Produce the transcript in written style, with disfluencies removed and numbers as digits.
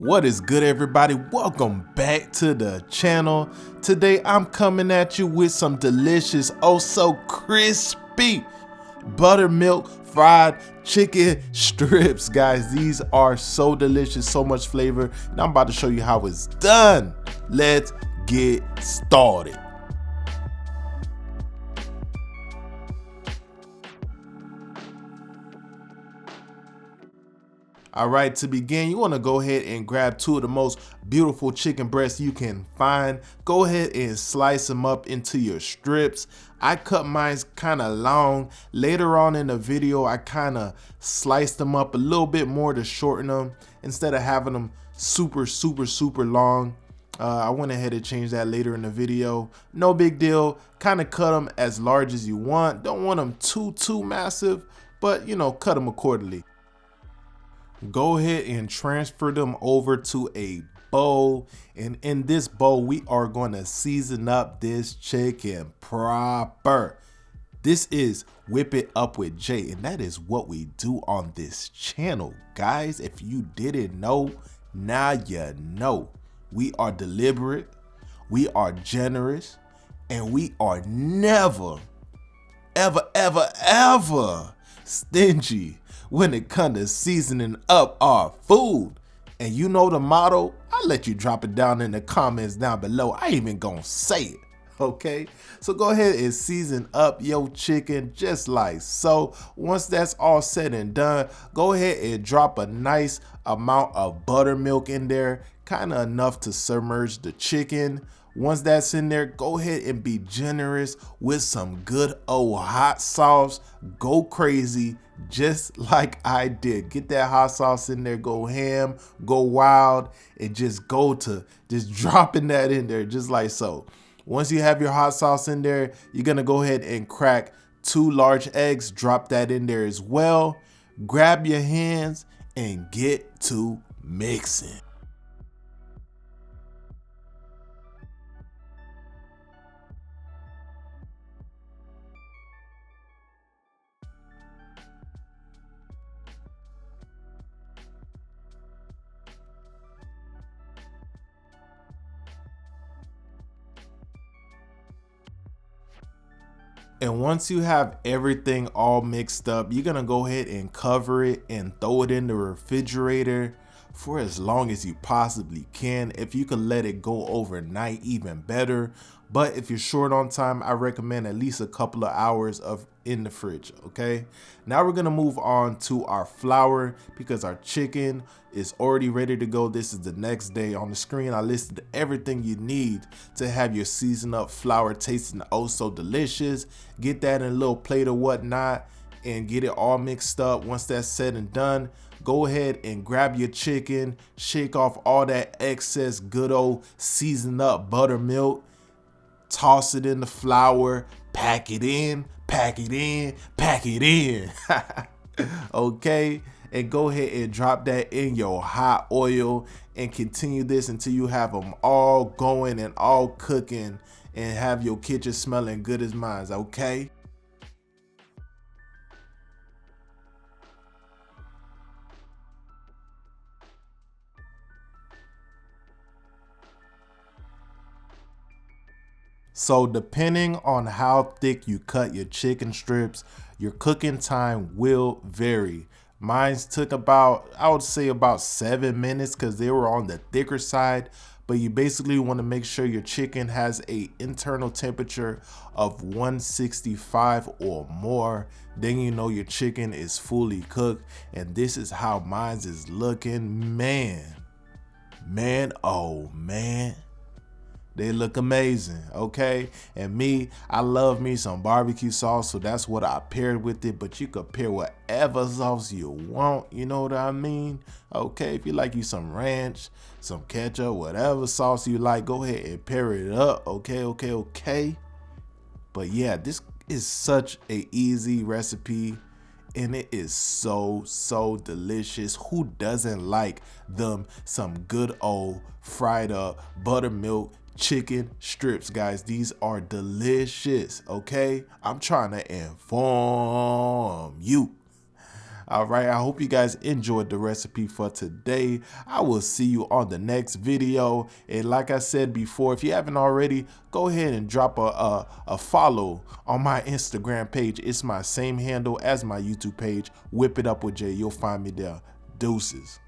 What is good, everybody? Welcome back to the channel. Today I'm coming at you with some delicious, oh so crispy buttermilk fried chicken strips. Guys, these are so delicious, so much flavor, and I'm about to show you how it's done. Let's get started. All right, to begin, you want to go ahead and grab two of the most beautiful chicken breasts you can find. Go ahead and slice them up into your strips. I cut mine kind of long. Later on in the video, I kind of sliced them up a little bit more to shorten them instead of having them super long. I went ahead and changed that later in the video. No big deal. Kind of cut them as large as you want. Don't want them too massive, but you know, cut them accordingly. Go ahead and transfer them over to a bowl, and in this bowl we are going to season up this chicken proper. This is Whip It Up with Jay, and that is what we do on this channel, guys. If you didn't know, now you know. We are deliberate, we are generous, and we are never ever stingy when it comes to seasoning up our food. And you know the motto, I'll let you drop it down in the comments down below. I ain't even gonna say it, okay? So go ahead and season up your chicken just like so. Once that's all said and done, go ahead and drop a nice amount of buttermilk in there, kind of enough to submerge the chicken. Once that's in there, go ahead and be generous with some good old hot sauce. Go crazy just like I did. Get that hot sauce in there, go ham, go wild, and just go to just dropping that in there just like so. Once you have your hot sauce in there, you're gonna go ahead and crack 2 large eggs, drop that in there as well. Grab your hands and get to mixing. And once you have everything all mixed up, you're gonna go ahead and cover it and throw it in the refrigerator for as long as you possibly can. If you can let it go overnight, even better. But if you're short on time, I recommend at least a couple of hours in the fridge, okay? Now we're gonna move on to our flour because our chicken is already ready to go. This is the next day. On the screen, I listed everything you need to have your seasoned up flour tasting oh so delicious. Get that in a little plate or whatnot and get it all mixed up. Once that's said and done, go ahead and grab your chicken, shake off all that excess good old seasoned up buttermilk, toss it in the flour, pack it in, okay? And go ahead and drop that in your hot oil and continue this until you have them all going and all cooking and have your kitchen smelling good as mine, okay? So depending on how thick you cut your chicken strips, your cooking time will vary. Mine took about, I would say about 7 minutes because they were on the thicker side. But you basically want to make sure your chicken has a internal temperature of 165 or more. Then you know your chicken is fully cooked. And this is how mine is looking. Man, oh man. They look amazing, okay? And me, I love me some barbecue sauce, so that's what I paired with it. But you could pair whatever sauce you want, you know what I mean? Okay, if you like you some ranch, some ketchup, whatever sauce you like, go ahead and pair it up, okay? But yeah, this is such a easy recipe. And it is so delicious. Who doesn't like them some good old fried up buttermilk chicken strips, guys? These are delicious, okay? I'm trying to inform you. All right, I hope you guys enjoyed the recipe for today. I will see you on the next video. And like I said before, if you haven't already, go ahead and drop a follow on my Instagram page. It's my same handle as my YouTube page, Whip It Up with Jay. You'll find me there. Deuces.